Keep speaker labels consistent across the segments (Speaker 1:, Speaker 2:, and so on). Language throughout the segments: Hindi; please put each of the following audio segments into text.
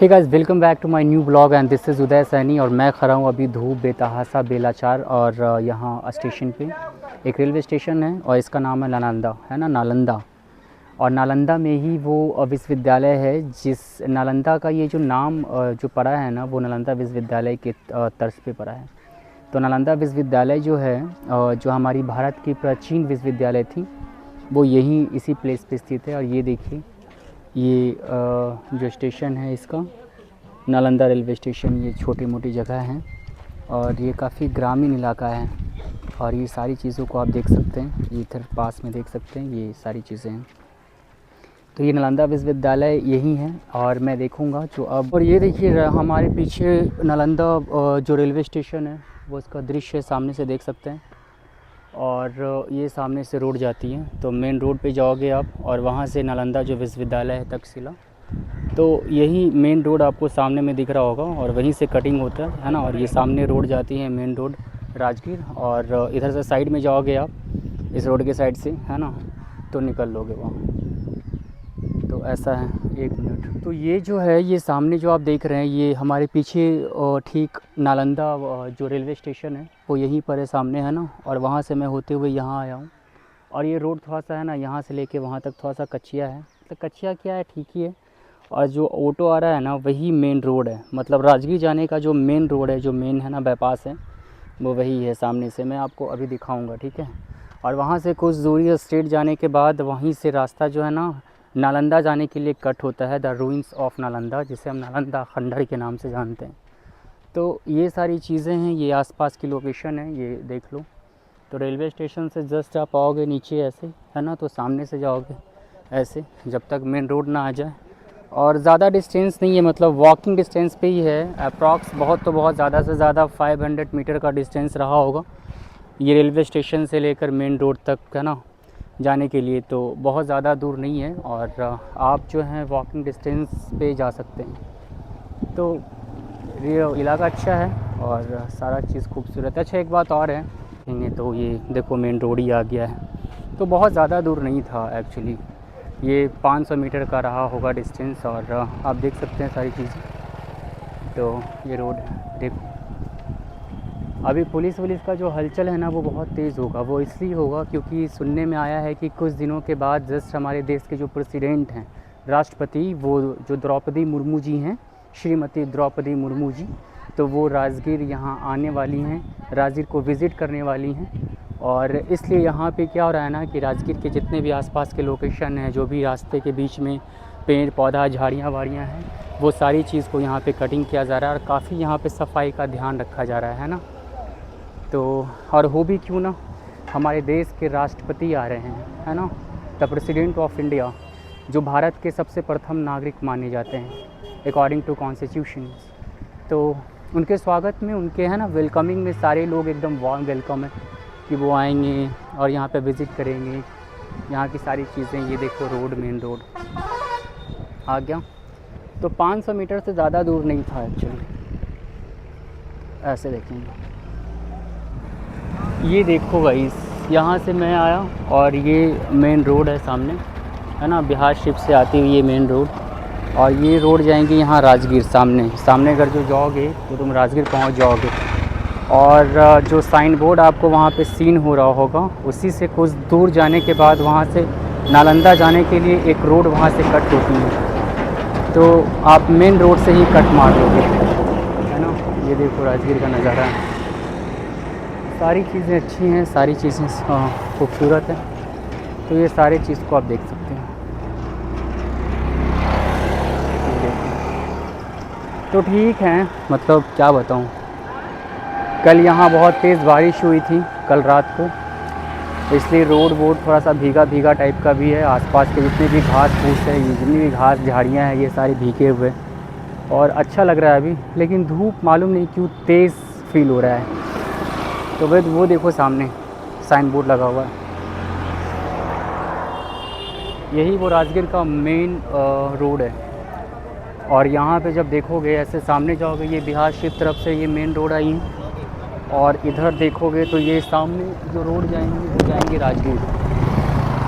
Speaker 1: Hey guys, welcome back to my new blog and this is Uday Saini. और मैं खड़ा हूँ अभी धूप बेतहासा बेलाचार। और यहाँ स्टेशन पे एक रेलवे स्टेशन है और इसका नाम है नालंदा, है ना, नालंदा। और नालंदा में ही वो विश्वविद्यालय है, जिस नालंदा का ये जो नाम जो पड़ा है ना, वो नालंदा विश्वविद्यालय के तर्ज पे पड़ा है। तो नालंदा विश्वविद्यालय जो है, जो हमारी भारत की प्राचीन विश्वविद्यालय थी, वो यहीं इसी प्लेस पे स्थित है। और ये देखिए, ये जो स्टेशन है इसका, नालंदा रेलवे स्टेशन, ये छोटी मोटी जगह है और ये काफ़ी ग्रामीण इलाका है। और ये सारी चीज़ों को आप देख सकते हैं, ये इधर पास में देख सकते हैं, ये सारी चीज़ें हैं। तो ये नालंदा विश्वविद्यालय यही है और मैं देखूंगा जो अब। और ये देखिए हमारे पीछे नालंदा जो रेलवे स्टेशन है, वो इसका दृश्य सामने से देख सकते हैं। और ये सामने से रोड जाती है, तो मेन रोड पे जाओगे आप और वहाँ से नालंदा जो विश्वविद्यालय है तक्षशिला, तो यही मेन रोड आपको सामने में दिख रहा होगा और वहीं से कटिंग होता है ना। और ये सामने रोड जाती है मेन रोड राजगीर, और इधर से साइड में जाओगे आप इस रोड के साइड से, है ना, तो निकल लोगे वहाँ। तो ऐसा है, एक मिनट। तो ये जो है, ये सामने जो आप देख रहे हैं, ये हमारे पीछे ठीक नालंदा जो रेलवे स्टेशन है वो यहीं पर है सामने, है ना। और वहाँ से मैं होते हुए यहाँ आया हूँ। और ये रोड थोड़ा सा है ना, यहाँ से लेके वहाँ तक थोड़ा सा कच्चिया है, तो कच्चिया क्या है, ठीक ही है। और जो ऑटो आ रहा है ना, वही मेन रोड है, मतलब राजगीर जाने का जो मेन रोड है, जो मेन है ना बाईपास है, वो वही है सामने से। मैं आपको अभी दिखाऊंगा, ठीक है। और वहाँ से कुछ दूरी स्ट्रेट जाने के बाद वहीं से रास्ता जो है ना, नालंदा जाने के लिए कट होता है, द रूइंस ऑफ नालंदा, जिसे हम नालंदा खंडर के नाम से जानते हैं। तो ये सारी चीज़ें हैं, ये आसपास की लोकेशन है, ये देख लो। तो रेलवे स्टेशन से जस्ट आप आओगे नीचे ऐसे, है ना, तो सामने से जाओगे ऐसे जब तक मेन रोड ना आ जाए। और ज़्यादा डिस्टेंस नहीं है, मतलब वॉकिंग डिस्टेंस पे ही है अप्रॉक्स। बहुत तो बहुत ज़्यादा से ज़्यादा 500 मीटर का डिस्टेंस रहा होगा ये रेलवे स्टेशन से लेकर मेन रोड तक, है ना, जाने के लिए। तो बहुत ज़्यादा दूर नहीं है और आप जो हैं वॉकिंग डिस्टेंस पे जा सकते हैं। तो ये इलाका अच्छा है और सारा चीज़ खूबसूरत है। अच्छा, एक बात और है, तो ये देखो मेन रोड ही आ गया है। तो बहुत ज़्यादा दूर नहीं था एक्चुअली, ये 500 मीटर का रहा होगा डिस्टेंस। और आप देख सकते हैं सारी चीज़ें। तो ये रोड है, देखो। अभी पुलिस का जो हलचल है ना, वो बहुत तेज़ होगा। वो इसलिए होगा क्योंकि सुनने में आया है कि कुछ दिनों के बाद जस्ट हमारे देश के जो प्रेसिडेंट हैं, राष्ट्रपति, वो जो द्रौपदी मुर्मू जी हैं, श्रीमती द्रौपदी मुर्मू जी, तो वो राजगीर यहाँ आने वाली हैं, राजगीर को विज़िट करने वाली हैं। और इसलिए यहाँ पे क्या हो रहा है ना, कि राजगीर के जितने भी आसपास के लोकेशन हैं, जो भी रास्ते के बीच में पेड़ पौधा झाड़ियाँ वाड़ियाँ हैं, वो सारी चीज़ को यहाँ पे कटिंग किया जा रहा है और काफ़ी यहाँ पे सफाई का ध्यान रखा जा रहा है ना। तो और हो भी क्यों ना, हमारे देश के राष्ट्रपति आ रहे हैं, है ना, द प्रेसिडेंट ऑफ इंडिया, जो भारत के सबसे प्रथम नागरिक माने जाते हैं अकॉर्डिंग टू कॉन्स्टिट्यूशन। तो उनके स्वागत में, उनके, है ना, वेलकमिंग में सारे लोग एकदम वार्म वेलकम है कि वो आएंगे और यहाँ पे विज़िट करेंगे। यहाँ की सारी चीज़ें, ये देखो रोड, मेन रोड आ गया। तो 500 मीटर से ज़्यादा दूर नहीं था एक्चुअली। ऐसे देखेंगे, ये देखो गाइस, यहाँ से मैं आया और ये मेन रोड है सामने, है ना, बिहार शिप से आती हुई ये मेन रोड। और ये रोड जाएंगे यहाँ राजगीर, सामने अगर जो जाओगे तो तुम राजगीर पहुँच जाओगे। और जो साइन बोर्ड आपको वहाँ पे सीन हो रहा होगा, उसी से कुछ दूर जाने के बाद वहाँ से नालंदा जाने के लिए एक रोड वहाँ से कट होती है, तो आप मेन रोड से ही कट मार दोगे, है ना। ये देखो राजगीर का नज़ारा है, सारी चीज़ें अच्छी हैं, सारी चीज़ें खूबसूरत हैं। तो ये सारी चीज़ को आप देख सकते हैं। तो ठीक है, मतलब क्या बताऊँ, कल यहाँ बहुत तेज़ बारिश हुई थी कल रात को, इसलिए रोड वोड थोड़ा सा भीगा भीगा टाइप का भी है। आसपास के जितने भी घास फूस है, जितनी भी घास झाड़ियाँ हैं, ये सारी भीगे हुए और अच्छा लग रहा है अभी। लेकिन धूप मालूम नहीं क्यों तेज़ फील हो रहा है। तो वो देखो सामने साइन बोर्ड लगा हुआ है, यही वो राजगीर का मेन रोड है। और यहाँ पे जब देखोगे ऐसे सामने जाओगे, ये बिहार शिप तरफ से ये मेन रोड आई है। और इधर देखोगे तो ये सामने जो रोड जाएंगे वो जाएंगे राजगीर।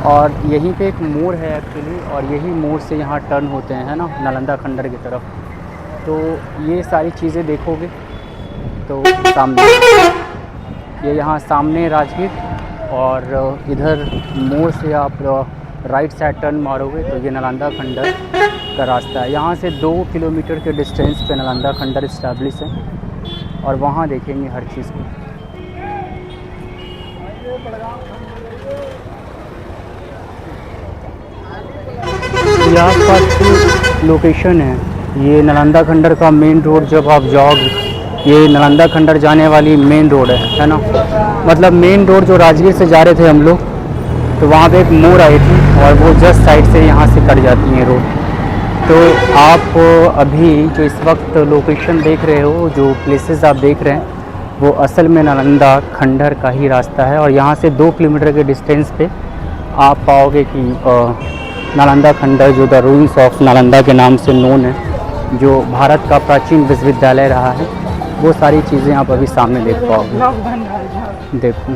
Speaker 1: और यहीं पे एक मोड़ है एक्चुअली, और यही मोड़ से यहाँ टर्न होते हैं, है ना, नालंदा खंडर की तरफ। तो ये सारी चीज़ें देखोगे तो सामने ये यहाँ सामने राजगीर, और इधर मोड़ से आप राइट साइड टर्न मारोगे तो ये नालंदा खंडर का रास्ता है। यहाँ से 2 किलोमीटर के डिस्टेंस पे नालंदा खंडर इस्टेब्लिश है, और वहाँ देखेंगे हर चीज़ को। ये आसपास की लोकेशन है, ये नालंदा खंडर का मेन रोड। जब आप जाओगे, ये नालंदा खंडर जाने वाली मेन रोड है ना, मतलब मेन रोड जो राजगीर से जा रहे थे हम लोग, तो वहाँ पे एक मोड़ आई थी और वो जस्ट साइड से यहाँ से कट जाती है रोड। तो आप अभी जो इस वक्त लोकेशन देख रहे हो, जो प्लेसेस आप देख रहे हैं, वो असल में नालंदा खंडर का ही रास्ता है। और यहाँ से 2 किलोमीटर के डिस्टेंस पे आप पाओगे कि नालंदा खंडर, जो द रूइंस ऑफ नालंदा के नाम से नोन है, जो भारत का प्राचीन विश्वविद्यालय रहा है, वो सारी चीज़ें आप अभी सामने देख पाओगे। देखो,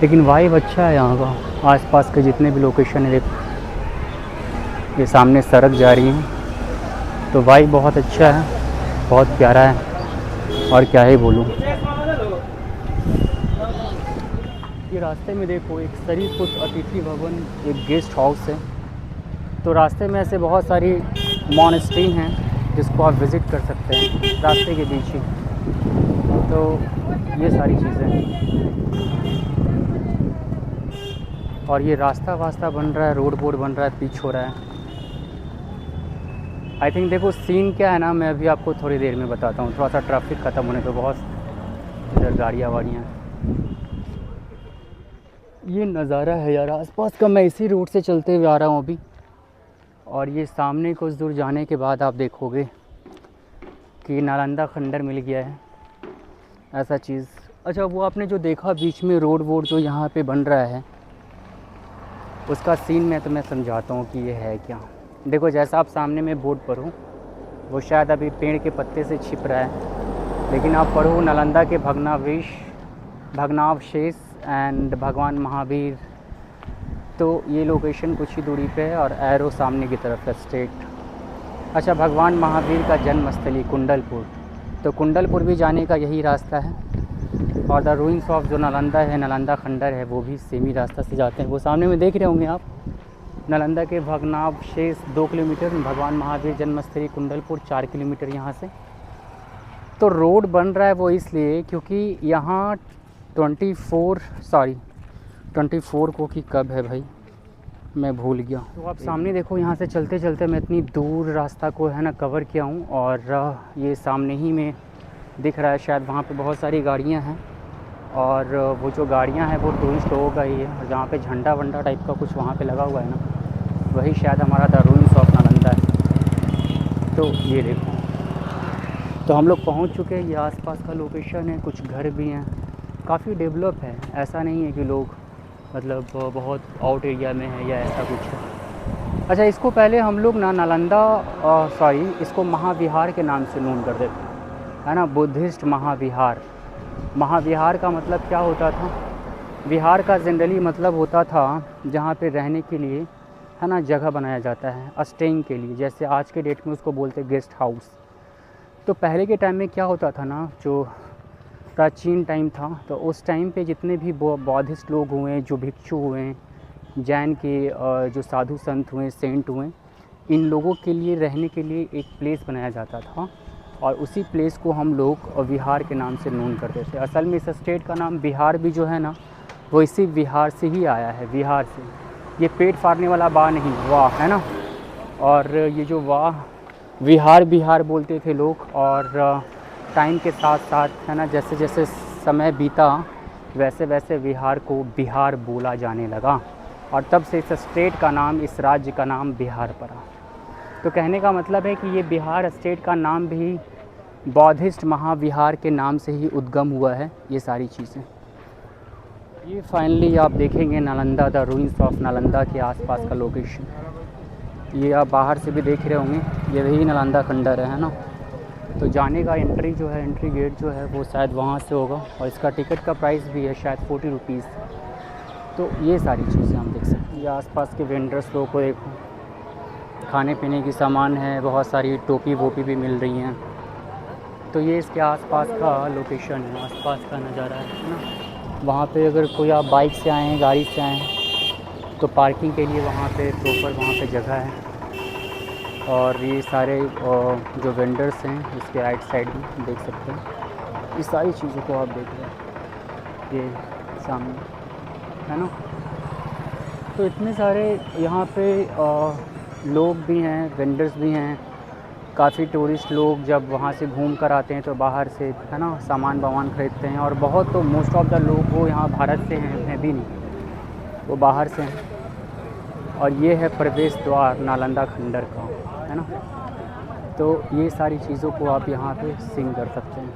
Speaker 1: लेकिन वाइब अच्छा है यहाँ का। आसपास के जितने भी लोकेशन है, देखो ये सामने सड़क जा रही है, तो वाइब बहुत अच्छा है, बहुत प्यारा है, और क्या ही बोलूँ। ये रास्ते में देखो एक सरीपुत अतिथि भवन, एक गेस्ट हाउस है। तो रास्ते में ऐसे बहुत सारी मॉनेस्ट्री हैं जिसको आप विज़िट कर सकते हैं रास्ते के बीच ही। तो ये सारी चीज़ें हैं, और ये रास्ता वास्ता बन रहा है, रोड बोर्ड बन रहा है, पिच हो रहा है। आई थिंक देखो सीन क्या है ना, मैं अभी आपको थोड़ी देर में बताता हूँ। थोड़ा सा ट्रैफिक ख़त्म होने पे, बहुत इधर गाड़ियाँ वाड़ियाँ। ये नज़ारा है यार आसपास का। मैं इसी रूट से चलते हुए आ रहा हूँ अभी, और ये सामने कुछ दूर जाने के बाद आप देखोगे कि नालंदा खंडर मिल गया है, ऐसा चीज़। अच्छा, वो आपने जो देखा बीच में रोड वोड जो यहाँ पे बन रहा है, उसका सीन मैं तुम्हें समझाता हूँ कि ये है क्या। देखो, जैसा आप सामने में बोर्ड पर हो, वो शायद अभी पेड़ के पत्ते से छिप रहा है, लेकिन आप पढ़ो नालंदा के भग्नावशेष एंड भगवान महावीर। तो ये लोकेशन कुछ ही दूरी पे है, और एरो सामने की तरफ है स्ट्रेट। अच्छा, भगवान महावीर का जन्मस्थली कुंडलपुर, तो कुंडलपुर भी जाने का यही रास्ता है। और द रूइंस ऑफ जो नालंदा है, नालंदा खंडर है, वो भी सेम ही रास्ता से जाते हैं। वो सामने में देख रहे होंगे आप, नालंदा के भग्नावशेष 2 किलोमीटर, भगवान महावीर जन्मस्थली कुंडलपुर 4 किलोमीटर यहाँ से। तो रोड बन रहा है वो इसलिए क्योंकि यहाँ 24 को कि कब है भाई, मैं भूल गया। तो आप सामने देखो, यहाँ से चलते चलते मैं इतनी दूर रास्ता को है ना कवर किया हूँ, और ये सामने ही में दिख रहा है शायद, वहाँ पे बहुत सारी गाड़ियाँ हैं, और वो जो गाड़ियाँ हैं वो टूरिस्ट लोगों का ही है। और जहाँ पे झंडा वंडा टाइप का कुछ वहाँ पे लगा हुआ है ना, वही शायद हमारा द रूइंस ऑफ नालंदा है। तो ये देखो, तो हम लोग पहुँच चुके हैं। ये आसपास का लोकेशन है, कुछ घर भी हैं, काफ़ी डेवलप है। ऐसा नहीं है कि लोग मतलब बहुत आउट एरिया में है या ऐसा कुछ है। अच्छा, इसको पहले हम लोग ना नालंदा इसको महाविहार के नाम से नोन कर देते है ना, बुद्धिस्ट महाविहार। महाविहार का मतलब क्या होता था? विहार का जनरली मतलब होता था जहाँ पे रहने के लिए है ना जगह बनाया जाता है स्टेइंग के लिए, जैसे आज के डेट में उसको बोलते गेस्ट हाउस। तो पहले के टाइम में क्या होता था ना, जो प्राचीन टाइम था, तो उस टाइम पे जितने भी बौद्धिस्ट लोग हुए, जो भिक्षु हुए, जैन के जो साधु संत हुए, सेंट हुए, इन लोगों के लिए रहने के लिए एक प्लेस बनाया जाता था, और उसी प्लेस को हम लोग विहार के नाम से नोन करते थे। असल में इस स्टेट का नाम बिहार भी जो है ना, वो इसी विहार से ही आया है, बिहार से। ये पेट फाड़ने वाला वाह नहीं, वाह है ना, और ये जो वाह विहार बिहार बोलते थे लोग। और टाइम के साथ साथ है ना, जैसे जैसे समय बीता वैसे वैसे विहार को बिहार बोला जाने लगा, और तब से इस स्टेट का नाम, इस राज्य का नाम बिहार पड़ा। तो कहने का मतलब है कि ये बिहार स्टेट का नाम भी बौद्धिस्ट महाविहार के नाम से ही उद्गम हुआ है। ये सारी चीज़ें, ये फाइनली आप देखेंगे Nalanda, the ruins of Nalanda के आसपास का लोकेशन। ये आप बाहर से भी देख रहे होंगे, ये वही नालंदा खंडर है ना। तो जाने का एंट्री जो है, एंट्री गेट जो है वो शायद वहाँ से होगा, और इसका टिकट का प्राइस भी है शायद 40 रुपीज़। तो ये सारी चीज़ें हम देख सकते हैं। ये आसपास के वेंडर्स लोगों को देखो, खाने पीने की सामान है, बहुत सारी टोपी वोपी भी मिल रही हैं। तो ये इसके आसपास का लोकेशन है, आसपास का नज़ारा है ना। वहाँ पे अगर कोई आप बाइक से आए हैं, गाड़ी से आए हैं, तो पार्किंग के लिए वहाँ पे प्रॉपर वहाँ पे जगह है। और ये सारे जो वेंडर्स हैं इसके राइट साइड में देख सकते हैं, इस सारी चीज़ों को आप देख रहे हैं ये सामने, है ना। तो इतने सारे यहाँ पे लोग भी हैं, वेंडर्स भी हैं। काफ़ी टूरिस्ट लोग जब वहाँ से घूम कर आते हैं तो बाहर से, है ना, सामान वामान ख़रीदते हैं। और बहुत तो मोस्ट ऑफ़ द लोग वो यहाँ भारत से हैं भी नहीं, वो बाहर से हैं। और ये है प्रवेश द्वार नालंदा खंडर का, है ना। तो ये सारी चीज़ों को आप यहाँ पे सीन कर सकते हैं।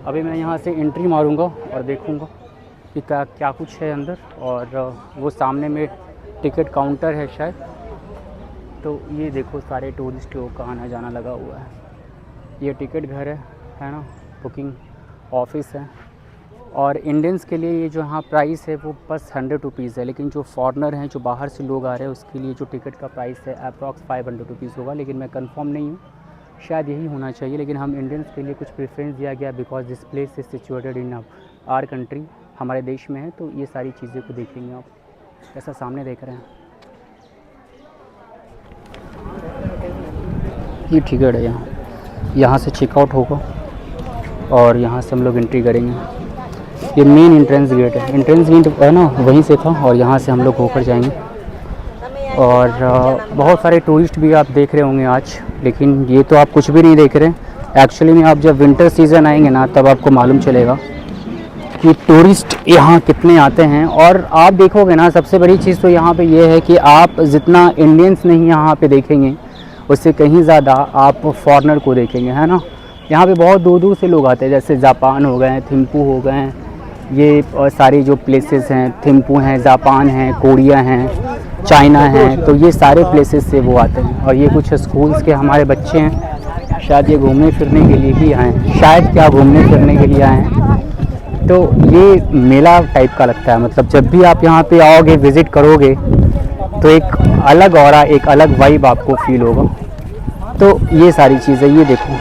Speaker 1: अभी मैं यहाँ से एंट्री मारूँगा और देखूँगा कि क्या क्या कुछ है अंदर। और वो सामने में टिकट काउंटर है शायद। तो ये देखो सारे टूरिस्ट लोग का आना जाना लगा हुआ है। ये टिकट घर है ना, बुकिंग ऑफिस है। और इंडियंस के लिए ये जो यहाँ प्राइस है वो बस 100 रुपीज़ है। लेकिन जो फॉरेनर हैं, जो बाहर से लोग आ रहे हैं, उसके लिए जो टिकट का प्राइस है अप्रॉक्स 500 रुपीज़ होगा। लेकिन मैं कंफर्म नहीं हूँ, शायद यही होना चाहिए। लेकिन हम इंडियंस के लिए कुछ प्रेफरेंस दिया गया because this place is situated in our country, हमारे देश में है। तो ये सारी चीज़ें को देखेंगे आप, ऐसा सामने देख रहे हैं। ये टिकट है, यहाँ से चेकआउट होगा और यहाँ से हम लोग एंट्री करेंगे। ये मेन एंट्रेंस गेट है, एंट्रेंस गेट है ना, वहीं से था। और यहाँ से हम लोग होकर जाएंगे। और बहुत सारे टूरिस्ट भी आप देख रहे होंगे आज, लेकिन ये तो आप कुछ भी नहीं देख रहे हैं। एक्चुअली में आप जब विंटर सीज़न आएंगे ना, तब आपको मालूम चलेगा कि टूरिस्ट यहाँ कितने आते हैं। और आप देखोगे ना, सबसे बड़ी चीज़ तो यहाँ पे ये है कि आप जितना इंडियंस नहीं यहाँ पे देखेंगे, उससे कहीं ज़्यादा आप फॉरेनर को देखेंगे, है ना। यहाँ पे बहुत दूर दूर से लोग आते हैं, जैसे जापान हो गए, थिम्पू हो गए, ये सारी जो प्लेसेस हैं, थिम्पू हैं, जापान हैं, कोरिया हैं, चाइना हैं। तो ये सारे प्लेसेस से वो आते हैं। और ये कुछ स्कूल्स के हमारे बच्चे हैं, शायद ये घूमने फिरने के लिए ही आए हैं, शायद क्या घूमने फिरने के लिए आए हैं। तो ये मेला टाइप का लगता है। मतलब जब भी आप यहाँ पे आओगे, विज़िट करोगे, तो एक अलग ऑरा, एक अलग वाइब आपको फील होगा। तो ये सारी चीज़ें, ये देखो,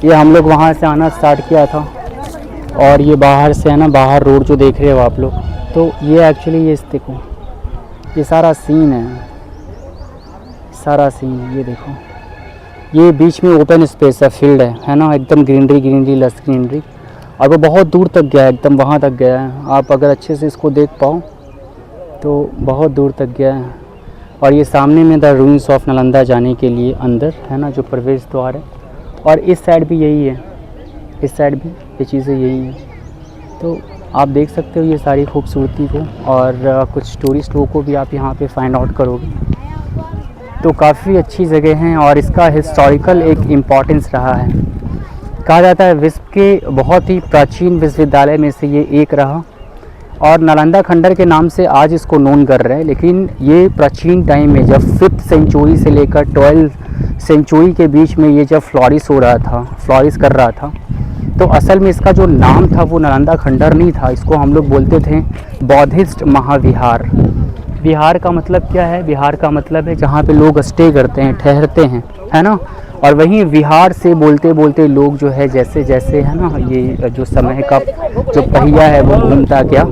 Speaker 1: ये हम लोग वहाँ से आना स्टार्ट किया था। और ये बाहर से है ना, बाहर रोड जो देख रहे हो आप लोग, तो ये एक्चुअली ये देखो, ये सारा सीन है, सारा सीन ये देखो। ये बीच में ओपन स्पेस है, फील्ड है ना, एकदम ग्रीनरी ग्रीनरी, लस ग्रीनरी। और वो बहुत दूर तक गया है, एकदम वहाँ तक गया है। आप अगर अच्छे से इसको देख पाओ तो बहुत दूर तक गया है। और ये सामने में द रूइंस ऑफ नालंदा जाने के लिए अंदर है ना, जो प्रवेश द्वार है। और इस साइड भी यही है, इस साइड भी ये चीज़ें यही हैं। तो आप देख सकते हो ये सारी खूबसूरती को। और कुछ टूरिस्ट लोगों को भी आप यहाँ पे फाइंड आउट करोगे। तो काफ़ी अच्छी जगह हैं और इसका हिस्टोरिकल एक इम्पॉर्टेंस रहा है। कहा जाता है विश्व के बहुत ही प्राचीन विश्वविद्यालय में से ये एक रहा। और नालंदा खंडर के नाम से आज इसको नोन कर रहे हैं। लेकिन ये प्राचीन टाइम में, जब 5th सेंचुरी से लेकर 12th सेंचुरी के बीच में ये जब फ्लॉरिश हो रहा था, फ्लॉरिश कर रहा था, तो असल में इसका जो नाम था वो नालंदा खंडर नहीं था। इसको हम लोग बोलते थे बौद्धिस्ट महाविहार। विहार का मतलब क्या है? विहार का मतलब है जहाँ पे लोग स्टे करते हैं, ठहरते हैं, है ना। और वहीं विहार से बोलते बोलते लोग जो है, जैसे जैसे है ना, ये जो समय का जो पहिया है वो घूमता गया,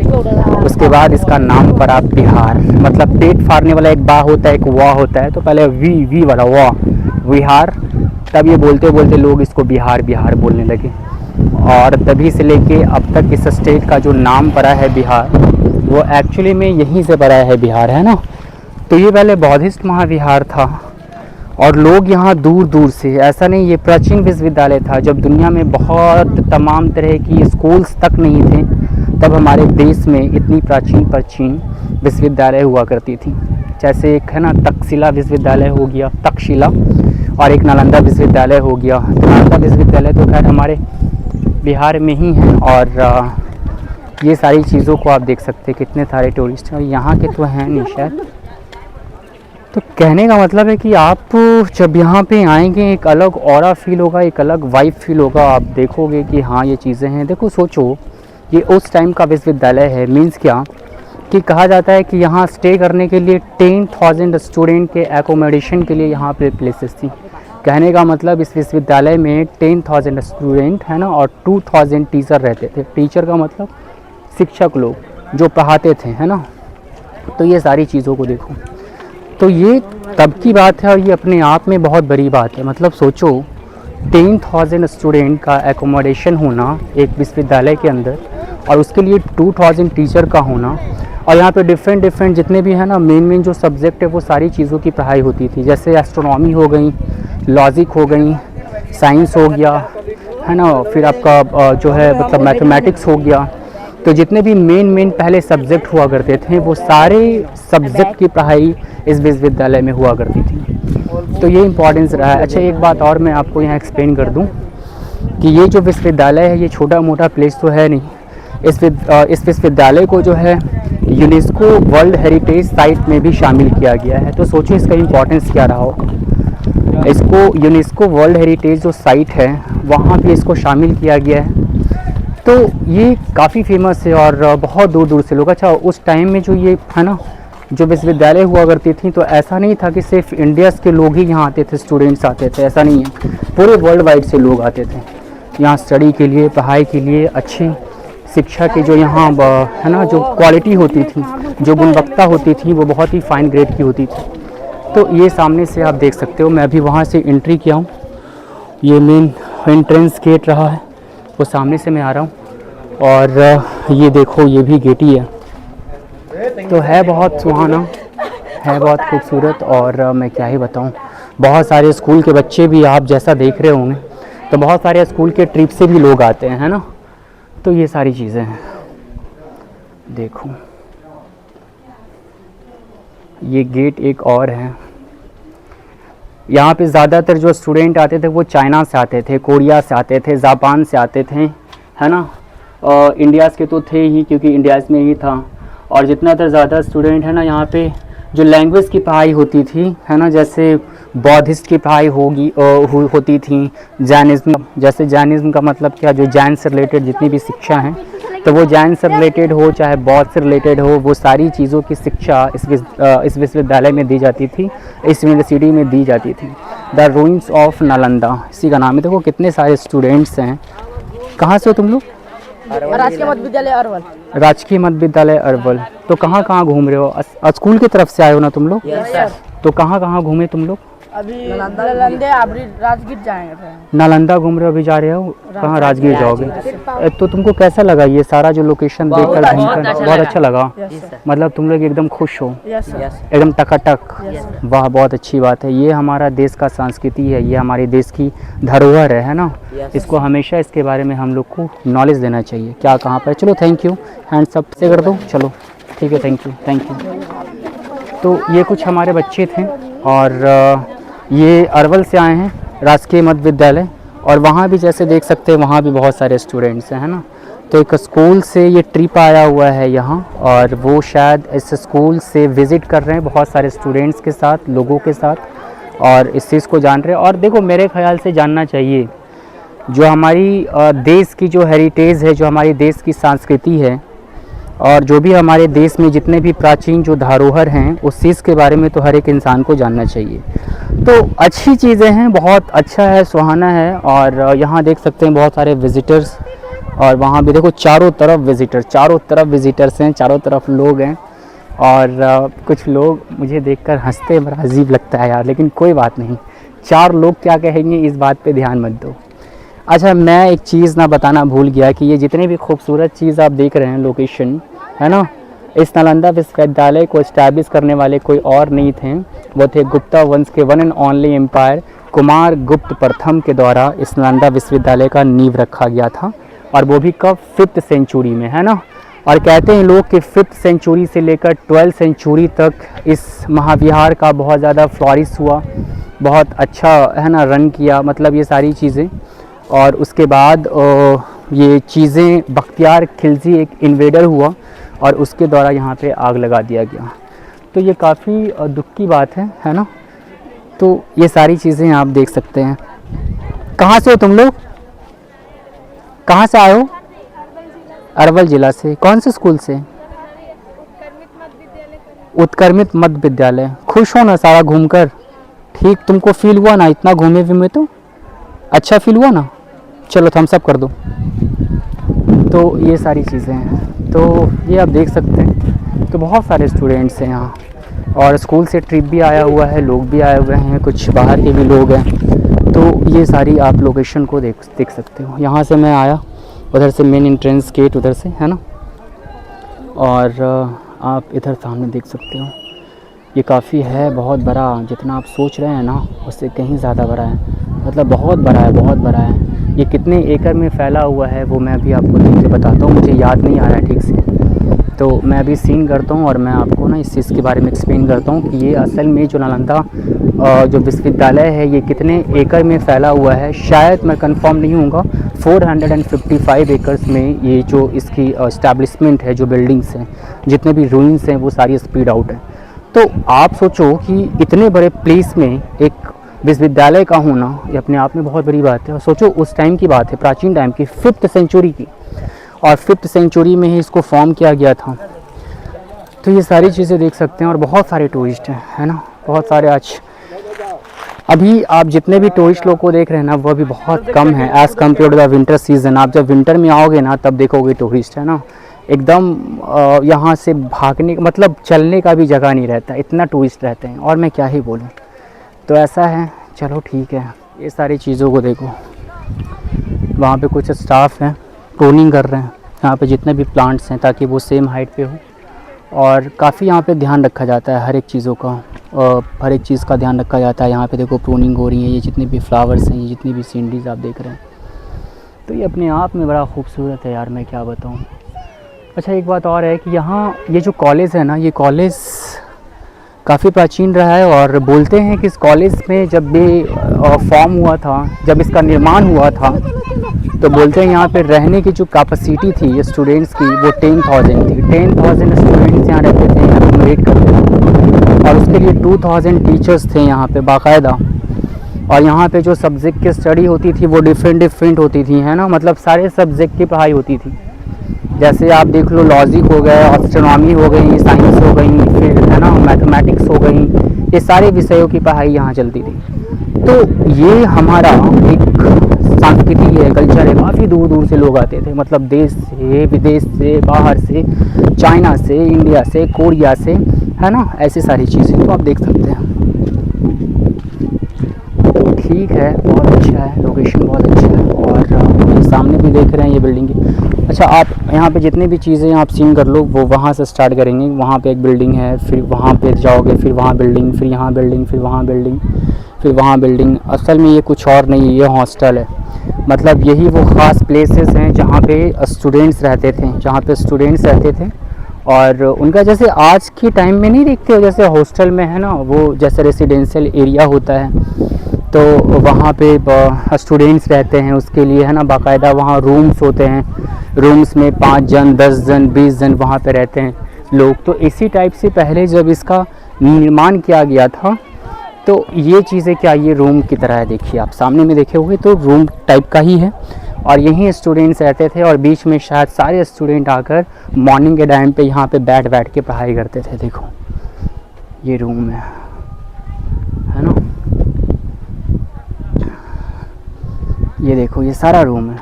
Speaker 1: उसके बाद इसका नाम पड़ा बिहार। मतलब पेट फाड़ने वाला एक बा होता है, एक वा होता है, तो पहले वी वाला वा, विहार। तब ये बोलते बोलते लोग इसको बिहार बिहार बोलने लगे। और तभी से लेके अब तक इस स्टेट का जो नाम पड़ा है बिहार, वो एक्चुअली में यहीं से पड़ा है, बिहार, है ना। तो ये पहले बौद्धिस्ट महाविहार था। और लोग यहाँ दूर दूर से, ऐसा नहीं, ये प्राचीन विश्वविद्यालय था। जब दुनिया में बहुत तमाम तरह की स्कूल्स तक नहीं थे, तब हमारे देश में इतनी प्राचीन विश्वविद्यालय हुआ करती थी। जैसे एक है ना तक्षशिला विश्वविद्यालय हो गया, तक्षशिला, और एक नालंदा विश्वविद्यालय हो गया। नालंदा विश्वविद्यालय तो खैर हमारे बिहार में ही है। और ये सारी चीज़ों को आप देख सकते हैं, कितने सारे टूरिस्ट हैं। और यहाँ के तो हैं नहीं शायद। तो कहने का मतलब है कि आप जब यहाँ पे आएंगे, एक अलग ऑरा फील होगा, एक अलग वाइब फील होगा। आप देखोगे कि हाँ ये चीज़ें हैं। देखो, सोचो, ये उस टाइम का विश्वविद्यालय है। मीन्स क्या कि कहा जाता है कि यहाँ स्टे करने के लिए 10,000 स्टूडेंट के एकोमोडेशन के लिए यहाँ पे प्लेसेस थी। कहने का मतलब इस विश्वविद्यालय में 10,000 स्टूडेंट है ना, और 2,000 टीचर रहते थे। टीचर का मतलब शिक्षक लोग जो पढ़ाते थे, है ना। तो ये सारी चीज़ों को देखो, तो ये तब की बात है और ये अपने आप में बहुत बड़ी बात है। मतलब सोचो 10,000 स्टूडेंट का एकोमोडेशन होना एक विश्वविद्यालय के अंदर, और उसके लिए 2,000 टीचर का होना, और यहाँ पे डिफरेंट जितने भी है ना मेन जो सब्जेक्ट है वो सारी चीज़ों की पढ़ाई होती थी। जैसे एस्ट्रोनॉमी हो गई, लॉजिक हो गई, साइंस हो गया, है ना, फिर आपका जो है मतलब मैथमेटिक्स हो गया। तो जितने भी मेन पहले सब्जेक्ट हुआ करते थे वो सारे सब्जेक्ट की पढ़ाई इस विश्वविद्यालय में हुआ करती थी। तो ये इम्पोर्टेंस रहा है। अच्छा, एक बात और मैं आपको यहाँ एक्सप्लेन कर दूँ कि ये जो विश्वविद्यालय है ये छोटा मोटा प्लेस तो है नहीं। इस विश्वविद्यालय को जो है यूनेस्को वर्ल्ड हेरिटेज साइट में भी शामिल किया गया है। तो सोचो इसका इम्पोर्टेंस क्या रहा होगा। इसको यूनेस्को वर्ल्ड हेरिटेज जो साइट है वहाँ पे इसको शामिल किया गया है। तो ये काफ़ी फेमस है और बहुत दूर दूर से लोग, अच्छा उस टाइम में जो ये है ना जो विश्वविद्यालय हुआ करती थी तो ऐसा नहीं था कि सिर्फ इंडिया के लोग ही यहाँ आते थे, स्टूडेंट्स आते थे, ऐसा नहीं है। पूरे वर्ल्ड वाइड से लोग आते थे यहाँ स्टडी के लिए, पढ़ाई के लिए। अच्छी शिक्षा की जो यहाँ है ना जो क्वालिटी होती थी, जो गुणवत्ता होती थी वो बहुत ही फाइन ग्रेड की होती थी। तो ये सामने से आप देख सकते हो, मैं अभी वहाँ से एंट्री किया हूँ। ये मेन एंट्रेंस गेट रहा है, वो सामने से मैं आ रहा हूँ, और ये देखो ये भी गेट ही है। तो है बहुत सुहाना, है बहुत खूबसूरत, और मैं क्या ही बताऊँ। बहुत सारे स्कूल के बच्चे भी आप जैसा देख रहे होंगे, तो बहुत सारे स्कूल के ट्रिप से भी लोग आते हैं, है ना। तो ये सारी चीज़ें हैं, देखो ये गेट एक और है। यहाँ पे ज़्यादातर जो स्टूडेंट आते थे वो चाइना से आते थे, कोरिया से आते थे, जापान से आते थे, है ना। इंडियाज़ के तो थे ही क्योंकि इंडियाज़ में ही था। और जितना ज़्यादा स्टूडेंट है ना यहाँ पे जो लैंग्वेज की पढ़ाई होती थी, है ना, जैसे बौद्धिस्ट की पढ़ाई होती थी, जैनिज़्म, जैसे जैनिज़्म का मतलब क्या, जो जैन से रिलेटेड जितनी भी शिक्षा हैं, तो वो जैन से रिलेटेड हो चाहे बौद्ध से रिलेटेड हो, वो सारी चीज़ों की शिक्षा इस विश्वविद्यालय में दी जाती थी, इस यूनिवर्सिटी में दी जाती थी। द रूइंस ऑफ नालंदा इसी का नाम है। देखो कितने सारे स्टूडेंट्स हैं। कहाँ से हो तुम लोग?
Speaker 2: राजकीय मध्य विद्यालय अरवल।
Speaker 1: राजकीय मध्य विद्यालय अरवल। तो कहाँ घूम रहे हो? स्कूल की तरफ से आए हो ना तुम लोग?
Speaker 2: Yes sir.
Speaker 1: तो कहाँ घूमे तुम लोग?
Speaker 2: अभी नालंदे राजगीर जाएंगे।
Speaker 1: नालंदा घूम रहे हो, अभी जा रहे हो कहाँ? राजगीर जाओगे। तो तुमको कैसा लगा ये सारा जो लोकेशन देखकर घूमकर? बहुत अच्छा लगा। मतलब तुम लोग एकदम खुश हो, एकदम टकाटक। वाह, बहुत अच्छी बात है। ये हमारा देश का संस्कृति है, ये हमारे देश की धरोहर है ना। इसको हमेशा इसके बारे में हम लोग को नॉलेज देना चाहिए। क्या कहाँ पर? चलो थैंक यू, हैंड्स अप से कर दो। चलो ठीक है, थैंक यू। तो ये कुछ हमारे बच्चे थे और ये अरवल से आए हैं, राजकीय मध्य विद्यालय। और वहाँ भी जैसे देख सकते हैं वहाँ भी बहुत सारे स्टूडेंट्स हैं, है ना। तो एक स्कूल से ये ट्रिप आया हुआ है यहाँ, और वो शायद इस स्कूल से विज़िट कर रहे हैं बहुत सारे स्टूडेंट्स के साथ, लोगों के साथ, और इस चीज़ को जान रहे हैं। और देखो मेरे ख्याल से जानना चाहिए, जो हमारी देश की जो हेरिटेज़ है, जो हमारी देश की संस्कृति है, और जो भी हमारे देश में जितने भी प्राचीन जो धरोहर हैं, उस चीज़ के बारे में तो हर एक इंसान को जानना चाहिए। तो अच्छी चीज़ें हैं, बहुत अच्छा है, सुहाना है। और यहाँ देख सकते हैं बहुत सारे विज़िटर्स, और वहाँ भी देखो चारों तरफ विज़िटर्स हैं, चारों तरफ लोग हैं। और कुछ लोग मुझे देखकर हंसते हैं, बड़ा अजीब लगता है यार, लेकिन कोई बात नहीं। 4 लोग क्या कहेंगे इस बात पे ध्यान मत दो। अच्छा, मैं एक चीज़ ना बताना भूल गया कि ये जितने भी खूबसूरत चीज़ आप देख रहे हैं, लोकेशन है ना, इस नालंदा विश्वविद्यालय को इस्टेब्लिश करने वाले कोई और नहीं थे, वो थे गुप्ता वंश के one and only empire Kumar Gupta प्रथम के द्वारा इस नालंदा विश्वविद्यालय का नींव रखा गया था। और वो भी कब? 5th सेंचुरी में, है ना। और कहते हैं लोग कि 5th सेंचुरी से लेकर 12th सेंचुरी तक इस महाविहार का बहुत ज़्यादा फ्लॉरिश हुआ, बहुत अच्छा है ना रन किया, मतलब ये सारी चीज़ें। और उसके बाद ये चीज़ें बख्तियार खिलजी एक इन्वेडर हुआ और उसके द्वारा यहाँ पे आग लगा दिया गया। तो ये काफ़ी दुख की बात है ना। तो ये सारी चीज़ें आप देख सकते हैं। कहाँ से हो तुम लोग? कहाँ से आए हो? अरवल ज़िला से। कौन से स्कूल से? उत्क्रमित मध्य विद्यालय। खुश हो ना सारा घूमकर? ठीक, तुमको फील हुआ ना इतना घूमे भी में? तो अच्छा फील हुआ ना? चलो थम्स अप कर दो। तो ये सारी चीज़ें हैं, तो ये आप देख सकते हैं। तो बहुत सारे स्टूडेंट्स हैं यहाँ, और स्कूल से ट्रिप भी आया हुआ है, लोग भी आए हुए हैं, कुछ बाहर के भी लोग हैं। तो ये सारी आप लोकेशन को देख सकते हो। यहाँ से मैं आया, उधर से मेन एंट्रेंस गेट उधर से है ना, और आप इधर सामने देख सकते हो। ये काफ़ी है, बहुत बड़ा, जितना आप सोच रहे हैं ना उससे कहीं ज़्यादा बड़ा है, मतलब बहुत बड़ा है, बहुत बड़ा है। ये कितने एकड़ में फैला हुआ है वो मैं अभी आपको देख के बताता हूँ, मुझे याद नहीं आ रहा है ठीक से। तो मैं अभी सीन करता हूँ और मैं आपको ना इस चीज़ के बारे में एक्सप्लेन करता हूँ कि ये असल में जो नालंदा जो विश्वविद्यालय है ये कितने एकड़ में फैला हुआ है। शायद मैं कंफर्म नहीं हूँगा, 455 एकर्स में ये जो इसकी इस्टेब्लिशमेंट है, जो बिल्डिंग्स हैं, जितने भी रूइंस हैं वो सारी स्प्रेड आउट है। तो आप सोचो कि इतने बड़े प्लेस में एक विश्वविद्यालय का होना ये अपने आप में बहुत बड़ी बात है। और सोचो उस टाइम की बात है, प्राचीन टाइम की, 5th सेंचुरी की, और 5th सेंचुरी में ही इसको फॉर्म किया गया था। तो ये सारी चीज़ें देख सकते हैं, और बहुत सारे टूरिस्ट हैं, है ना, बहुत सारे। आज अभी आप जितने भी टूरिस्ट लोग को देख रहे हैं ना वो भी बहुत कम है as compare to the winter season. आप जब विंटर में आओगे ना तब देखोगे टूरिस्ट, है ना, एकदम यहाँ से भागने मतलब चलने का भी जगह नहीं रहता, इतना टूरिस्ट रहते हैं। और मैं क्या ही बोलूँ, तो ऐसा है। चलो ठीक है, ये सारी चीज़ों को देखो। वहाँ पे कुछ स्टाफ हैं, प्रूनिंग कर रहे हैं यहाँ पे जितने भी प्लांट्स हैं, ताकि वो सेम हाइट पे हो। और काफ़ी यहाँ पे ध्यान रखा जाता है हर एक चीज़ों का, हर एक चीज़ का ध्यान रखा जाता है। यहाँ पे देखो प्रूनिंग हो रही है, ये जितने भी फ्लावर्स हैं, ये जितनी भी सीनरीज आप देख रहे हैं, तो ये अपने आप में बड़ा खूबसूरत है यार, मैं क्या बताऊँ। अच्छा एक बात और है कि यहाँ ये जो कॉलेज है ना, ये कॉलेज काफ़ी प्राचीन रहा है। और बोलते हैं कि इस कॉलेज में जब भी फॉर्म हुआ था, जब इसका निर्माण हुआ था, तो बोलते हैं यहाँ पे रहने की जो कैपेसिटी थी स्टूडेंट्स की वो 10,000 थी। 10,000 स्टूडेंट्स यहाँ रहते थे, एकोमोडेट करते थे, और उसके लिए 2,000 टीचर्स थे यहाँ पे बाकायदा। और यहाँ पे जो सब्जेक्ट की स्टडी होती थी वो डिफरेंट होती थी, है ना, मतलब सारे सब्जेक्ट की पढ़ाई होती थी। जैसे आप देख लो, लॉजिक हो गया, एस्ट्रोनॉमी हो गई, साइंस हो गई, फिर है ना मैथमेटिक्स हो गई, ये सारे विषयों की पढ़ाई यहाँ चलती थी। तो ये हमारा एक संस्कृति है, कल्चर है। काफ़ी दूर दूर से लोग आते थे, मतलब देश से, विदेश से, बाहर से, चाइना से, इंडिया से, कोरिया से, है ना, ऐसी सारी चीज़ें तो आप देख सकते हैं। ठीक है, बहुत अच्छा है, लोकेशन बहुत अच्छा है। और सामने भी देख रहे हैं ये बिल्डिंग। अच्छा आप यहाँ पे जितनी भी चीज़ें आप सीन कर लो वो वहाँ से स्टार्ट करेंगे। वहाँ पे एक बिल्डिंग है, फिर वहाँ पे जाओगे, फिर वहाँ बिल्डिंग, फिर यहाँ बिल्डिंग, फिर वहाँ बिल्डिंग, फिर वहाँ बिल्डिंग। असल में ये कुछ और नहीं है, ये हॉस्टल है। मतलब यही वो ख़ास प्लेसेस हैं जहाँ पे स्टूडेंट्स रहते थे, और उनका जैसे आज के टाइम में नहीं देखते हो, जैसे हॉस्टल में है ना, वो जैसे रेसिडेंशियल एरिया होता है, तो वहाँ पे स्टूडेंट्स रहते हैं, उसके लिए है ना बाकायदा वहाँ रूम्स होते हैं। रूम्स में 5 जन, 10 जन, 20 जन वहाँ पे रहते हैं लोग। तो इसी टाइप से पहले जब इसका निर्माण किया गया था, तो ये चीज़ें क्या, ये रूम की तरह है। देखिए आप सामने में देखे हुए, तो रूम टाइप का ही है, और यहीं स्टूडेंट्स रहते थे। और बीच में शायद सारे स्टूडेंट आकर मॉर्निंग के टाइम पे यहाँ पे बैठ के पढ़ाई करते थे। देखो ये रूम है ना, ये देखो ये सारा रूम है।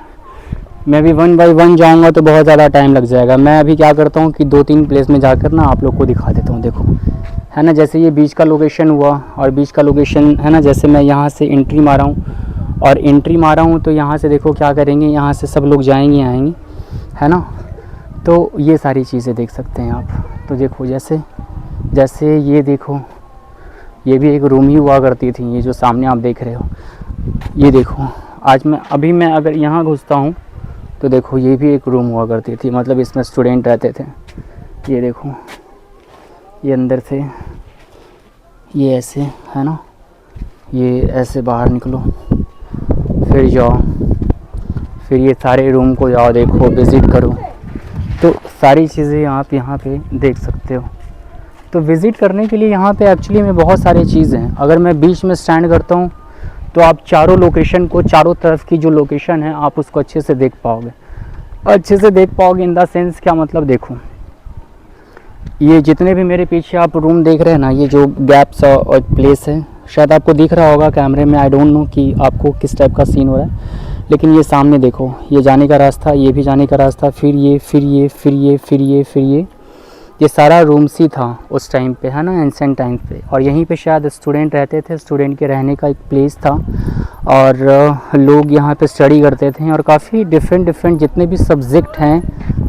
Speaker 1: मैं भी 1 बाय 1 जाऊंगा तो बहुत ज़्यादा टाइम लग जाएगा। मैं अभी क्या करता हूँ कि 2-3 प्लेस में जाकर ना आप लोग को दिखा देता हूँ। देखो है ना, जैसे ये बीच का लोकेशन हुआ, और बीच का लोकेशन है ना, जैसे मैं यहाँ से एंट्री मारा हूँ, और एंट्री मारा हूँ तो यहाँ से देखो क्या करेंगे, यहाँ से सब लोग जाएंगे आएंगे, है ना। तो ये सारी चीज़ें देख सकते हैं आप। तो देखो जैसे ये देखो, ये भी एक रूम ही हुआ करती थी, ये जो सामने आप देख रहे हो। ये देखो अभी मैं अगर यहाँ घुसता हूँ तो देखो ये भी एक रूम हुआ करती थी, मतलब इसमें स्टूडेंट रहते थे। ये देखो ये अंदर से ये ऐसे है ना, ये ऐसे बाहर निकलो, फिर जाओ, फिर ये सारे रूम को जाओ, देखो विज़िट करो। तो सारी चीज़ें आप यहाँ पे देख सकते हो। तो विज़िट करने के लिए यहाँ पे एक्चुअली में बहुत सारी चीज़ें हैं। अगर मैं बीच में स्टैंड करता हूँ तो आप चारों लोकेशन को, चारों तरफ की जो लोकेशन है आप उसको अच्छे से देख पाओगे। इन द सेंस क्या मतलब, देखो ये जितने भी मेरे पीछे आप रूम देख रहे हैं ना, ये जो गैप्स और प्लेस है, शायद आपको दिख रहा होगा कैमरे में, आई डोंट नो कि आपको किस टाइप का सीन हो रहा है, लेकिन ये सामने देखो, ये जाने का रास्ता, ये भी जाने का रास्ता, फिर ये फिर ये फिर ये फिर ये फिर ये सारा रूम्स ही था उस टाइम पे, है ना, एंसेंट टाइम पे। और यहीं पे शायद स्टूडेंट रहते थे, स्टूडेंट के रहने का एक प्लेस था, और लोग यहाँ पे स्टडी करते थे, और काफ़ी डिफरेंट जितने भी सब्जेक्ट हैं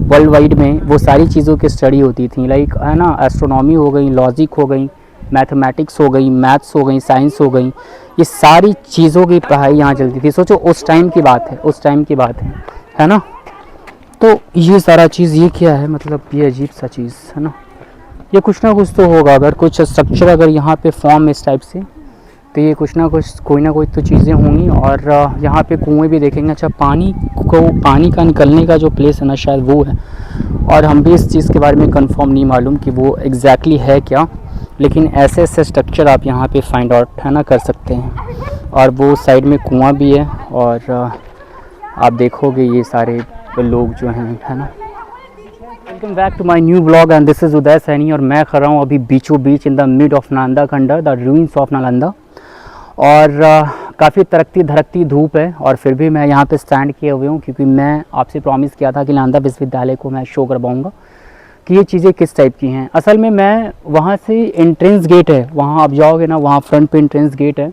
Speaker 1: वर्ल्ड वाइड में, वो सारी चीज़ों की स्टडी होती थी, लाइक, है ना, एस्ट्रोनॉमी हो गई, लॉजिक हो गई, मैथमेटिक्स हो गई, मैथ्स हो गई, साइंस हो गई, ये सारी चीज़ों की पढ़ाई यहाँ चलती थी। सोचो उस टाइम की बात है, उस टाइम की बात है ना। तो ये सारा चीज़, ये क्या है, मतलब ये अजीब सा चीज़ है ना, ये कुछ ना कुछ तो होगा, अगर कुछ स्ट्रक्चर अगर यहाँ पे फॉर्म इस टाइप से, तो ये कुछ ना कुछ, कोई ना कोई तो चीज़ें होंगी। और यहाँ पे कुएं भी देखेंगे, अच्छा पानी का निकलने का जो प्लेस है ना, शायद वो है, और हम भी इस चीज़ के बारे में कंफर्म नहीं मालूम कि वो एग्जैक्टली है क्या, लेकिन ऐसे ऐसे स्ट्रक्चर आप यहाँ पे फाइंड आउट, है ना, कर सकते हैं। और वो साइड में कुआं भी है, और आप देखोगे ये सारे लोग जो हैं, है ना। Welcome back to my new blog and this is Uday Saini, और मैं खड़ा हूँ अभी बीचों बीच in the mid of Nalanda खंडर, द रूइंस ऑफ नालंदा। और काफ़ी तड़कती धड़कती धूप है, और फिर भी मैं यहाँ पे स्टैंड किए हुए हूँ, क्योंकि मैं आपसे प्रॉमिस किया था कि नालंदा विश्वविद्यालय को मैं शो करवाऊँगा कि ये चीज़ें किस टाइप की हैं। असल में मैं वहाँ से एंट्रेंस गेट है, वहाँ आप जाओगे ना, वहाँ फ्रंट पे एंट्रेंस गेट है,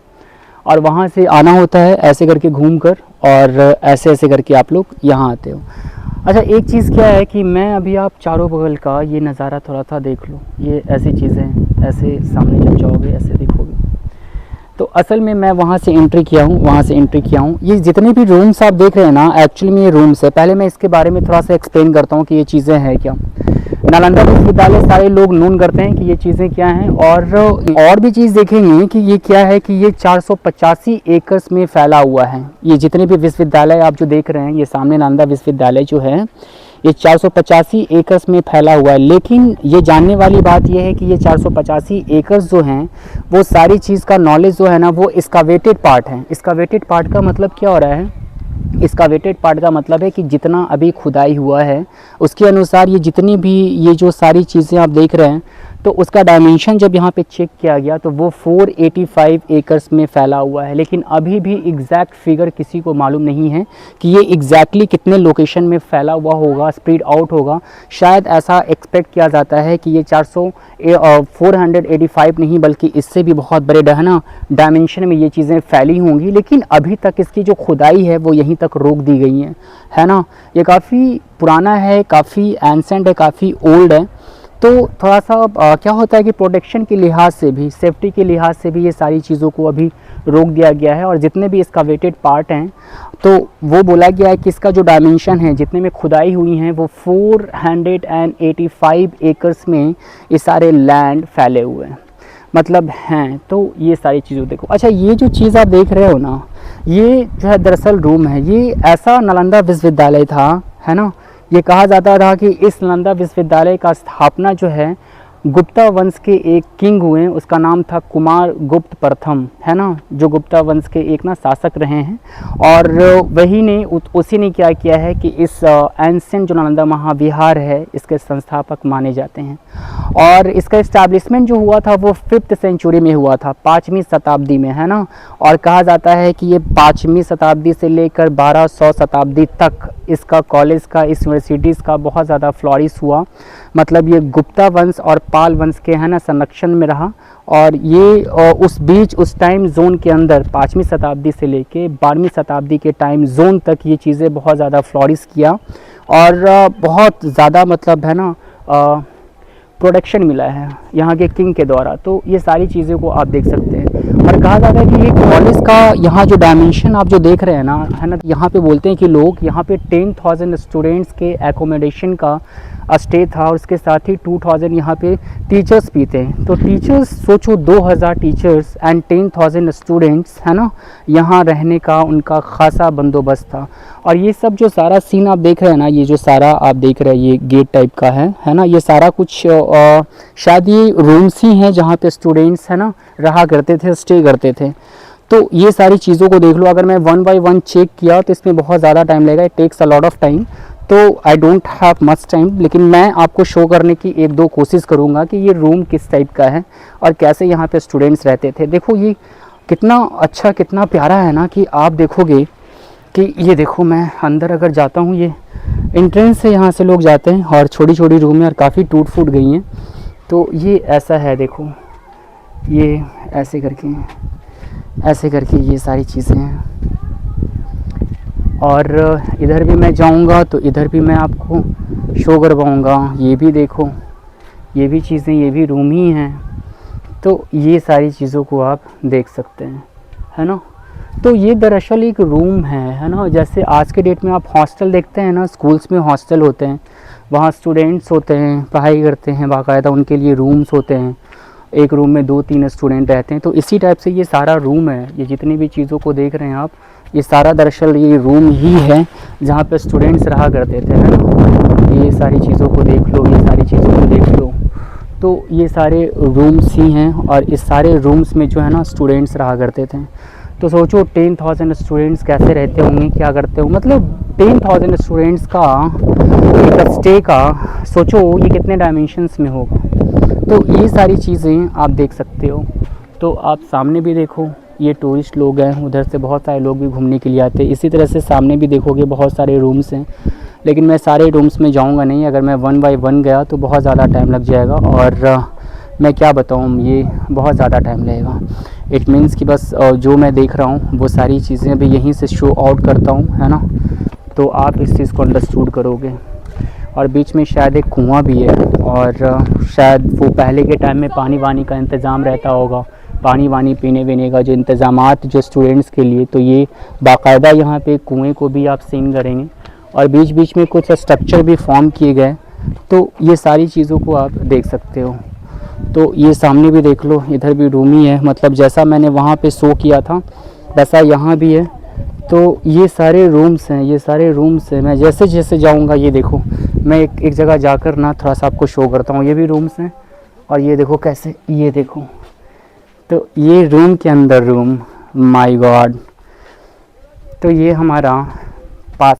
Speaker 1: और वहाँ से आना होता है ऐसे करके घूम कर, और ऐसे ऐसे करके आप लोग यहाँ आते हो। अच्छा, एक चीज़ क्या है कि मैं अभी, आप चारों बगल का ये नज़ारा थोड़ा सा देख लो, ये ऐसी चीज़ें, ऐसे सामने जब जाओगे ऐसे देखोगे, तो असल में मैं वहाँ से एंट्री किया हूँ, वहाँ से एंट्री किया हूँ। ये जितने भी रूम्स आप देख रहे हैं ना, एक्चुअली में ये रूम्स है। पहले मैं इसके बारे में थोड़ा सा एक्सप्लेन करता हूँ कि ये चीज़ें हैं क्या। नालंदा विश्वविद्यालय सारे लोग नोन करते हैं कि ये चीज़ें क्या हैं, और भी चीज़ देखेंगे कि ये क्या है, कि ये 485 एकड़ में फैला हुआ है। ये जितने भी विश्वविद्यालय आप जो देख रहे हैं, ये सामने नालंदा विश्वविद्यालय जो है, ये 485 एकड़ में फैला हुआ है। लेकिन ये जानने वाली बात ये है कि ये 485 एकड़ जो हैं, वो सारी चीज़ का नॉलेज जो है ना, वो एक्सकावेटेड पार्ट है। एक्सकावेटेड पार्ट का मतलब क्या हो रहा है, एक्सकावेटेड पार्ट का मतलब है कि जितना अभी खुदाई हुआ है उसके अनुसार ये जितनी भी, ये जो सारी चीज़ें आप देख रहे हैं, तो उसका डायमेंशन जब यहाँ पे चेक किया गया तो वो 485 एकर्स में फैला हुआ है। लेकिन अभी भी एग्जैक्ट फिगर किसी को मालूम नहीं है कि ये एग्जैक्टली कितने लोकेशन में फैला हुआ होगा, स्प्रेड आउट होगा। शायद ऐसा एक्सपेक्ट किया जाता है कि ये 485 नहीं, बल्कि इससे भी बहुत बड़े डायमेंशन में ये चीज़ें फैली होंगी। लेकिन अभी तक इसकी जो खुदाई है वो यहीं तक रोक दी गई है ना। ये काफ़ी पुराना है, काफ़ी एंसेंट है, काफ़ी ओल्ड है। तो थोड़ा सा क्या होता है कि प्रोटेक्शन के लिहाज से भी, सेफ्टी के लिहाज से भी ये सारी चीज़ों को अभी रोक दिया गया है। और जितने भी इसका वेटेड पार्ट हैं, तो वो बोला गया है कि इसका जो डायमेंशन है, जितने में खुदाई हुई हैं, वो 485 एकर्स में ये सारे लैंड फैले हुए हैं, मतलब हैं। तो ये सारी चीज़ों देखो। अच्छा, ये जो चीज़ आप देख रहे हो ना, ये जो है दरअसल रूम है। ये ऐसा नालंदा विश्वविद्यालय था, है ना। ये कहा जाता था कि इस नालंदा विश्वविद्यालय का स्थापना जो है गुप्ता वंश के एक किंग हुए, उसका नाम था कुमार गुप्त प्रथम, है ना, जो गुप्ता वंश के एक ना शासक रहे हैं। और वही ने, उसी ने क्या किया है कि इस एंसेंट जो नालंदा महाविहार है, इसके संस्थापक माने जाते हैं। और इसका इस्टेब्लिशमेंट जो हुआ था वो 5th सेंचुरी में हुआ था, 5वीं शताब्दी में, है ना। और कहा जाता है कि ये 5वीं शताब्दी से लेकर 1200 शताब्दी तक इसका कॉलेज का, इस यूनिवर्सिटीज़ का बहुत ज़्यादा फ्लॉरिश हुआ। मतलब ये गुप्ता वंश और पाल वंश के, है ना, संरक्षण में रहा। और ये उस बीच, उस टाइम जोन के अंदर 5वीं शताब्दी से लेके 12वीं शताब्दी के टाइम जोन तक ये चीज़ें बहुत ज़्यादा फ्लॉरिश किया, और बहुत ज़्यादा, मतलब है ना, प्रोटेक्शन मिला है यहाँ के किंग के द्वारा। तो ये सारी चीज़ों को आप देख सकते हैं। और कहा जाता है कि ये कॉलेज का यहाँ जो डायमेंशन आप जो देख रहे हैं ना, है ना, यहाँ पे बोलते हैं कि लोग यहाँ पे 10,000 स्टूडेंट्स के एकोमोडेशन का स्टे था, और उसके साथ ही 2,000 यहाँ पे टीचर्स भी थे। तो टीचर्स, सोचो 2,000 टीचर्स एंड 10,000 स्टूडेंट्स, है ना, यहाँ रहने का उनका खासा बंदोबस्त था। और ये सब जो सारा सीन आप देख रहे हैं ना, ये जो सारा आप देख रहे हैं, ये गेट टाइप का है ना, ये सारा कुछ शायद ये रूम्स ही हैं जहाँ पे स्टूडेंट्स, है ना, रहा करते थे, स्टे करते थे। तो ये सारी चीज़ों को देख लो। अगर मैं 1 बाय 1 चेक किया तो इसमें बहुत ज़्यादा टाइम लगेगा, it takes a lot of time. तो I don't have much time, लेकिन मैं आपको शो करने की एक दो कोशिश करूँगा कि ये रूम किस टाइप का है और कैसे यहाँ पे स्टूडेंट्स रहते थे। देखो ये कितना अच्छा कितना प्यारा है ना, कि आप देखोगे कि ये देखो मैं अंदर अगर जाता हूँ, ये एंट्रेंस से यहाँ से लोग जाते हैं और छोटी छोटी रूम है और काफ़ी टूट फूट गई हैं। तो ये ऐसा है, देखो ये ऐसे करके ये सारी चीज़ें हैं। और इधर भी मैं जाऊंगा तो इधर भी मैं आपको शो करवाऊंगा। ये भी देखो, ये भी चीज़ें, ये भी रूम ही हैं। तो ये सारी चीज़ों को आप देख सकते हैं, है ना। तो ये दरअसल एक रूम है ना। जैसे आज के डेट में आप हॉस्टल देखते हैं ना, स्कूल्स में हॉस्टल होते हैं, वहाँ स्टूडेंट्स होते हैं, पढ़ाई करते हैं, बाकायदा उनके लिए रूम्स होते हैं, एक रूम में 2-3 स्टूडेंट रहते हैं। तो इसी टाइप से ये सारा रूम है। ये जितनी भी चीज़ों को देख रहे हैं आप, ये सारा दरअसल ये रूम ही है जहाँ पे स्टूडेंट्स रहा करते थे, है ना। ये सारी चीज़ों को देख लो, ये सारी चीज़ों को देख लो। तो ये सारे रूम्स ही हैं और इस सारे रूम्स में जो है ना स्टूडेंट्स रहा करते थे। तो सोचो 10,000 स्टूडेंट्स कैसे रहते होंगे, क्या करते हो, मतलब 10,000 स्टूडेंट्स का एक स्टे का सोचो ये कितने डायमेंशंस में होगा। तो ये सारी चीज़ें आप देख सकते हो। तो आप सामने भी देखो, ये टूरिस्ट लोग हैं, उधर से बहुत सारे लोग भी घूमने के लिए आते हैं। इसी तरह से सामने भी देखोगे बहुत सारे रूम्स हैं, लेकिन मैं सारे रूम्स में जाऊंगा नहीं। अगर मैं 1 बाय 1 गया तो बहुत ज़्यादा टाइम लग जाएगा और मैं क्या बताऊं, ये बहुत ज़्यादा टाइम लगेगा। इट मीन्स कि बस जो मैं देख रहा हूं वो सारी चीज़ें भी यहीं से शो आउट करता हूं, है ना। तो आप इस चीज़ को अंडरस्टूड करोगे। और बीच में शायद एक कुआं भी है और शायद वो पहले के टाइम में पानी वानी का इंतज़ाम रहता होगा, पानी वानी पीने वीने का जो इंतज़ामात जो स्टूडेंट्स के लिए। तो ये बाकायदा यहाँ पे कुएं को भी आप सीन करेंगे और बीच बीच में कुछ स्ट्रक्चर भी फॉर्म किए गए। तो ये सारी चीज़ों को आप देख सकते हो। तो ये सामने भी देख लो, इधर भी रूम ही है, मतलब जैसा मैंने वहाँ पे शो किया था वैसा यहाँ भी है। तो ये सारे रूम्स हैं, ये सारे रूम्स हैं। मैं जैसे जैसे जाऊँगा, ये देखो मैं एक जगह जाकर ना थोड़ा सा आपको शो करता हूँ। ये भी रूम्स हैं और ये देखो कैसे, ये देखो। तो ये रूम के अंदर रूम, माय गॉड। तो ये हमारा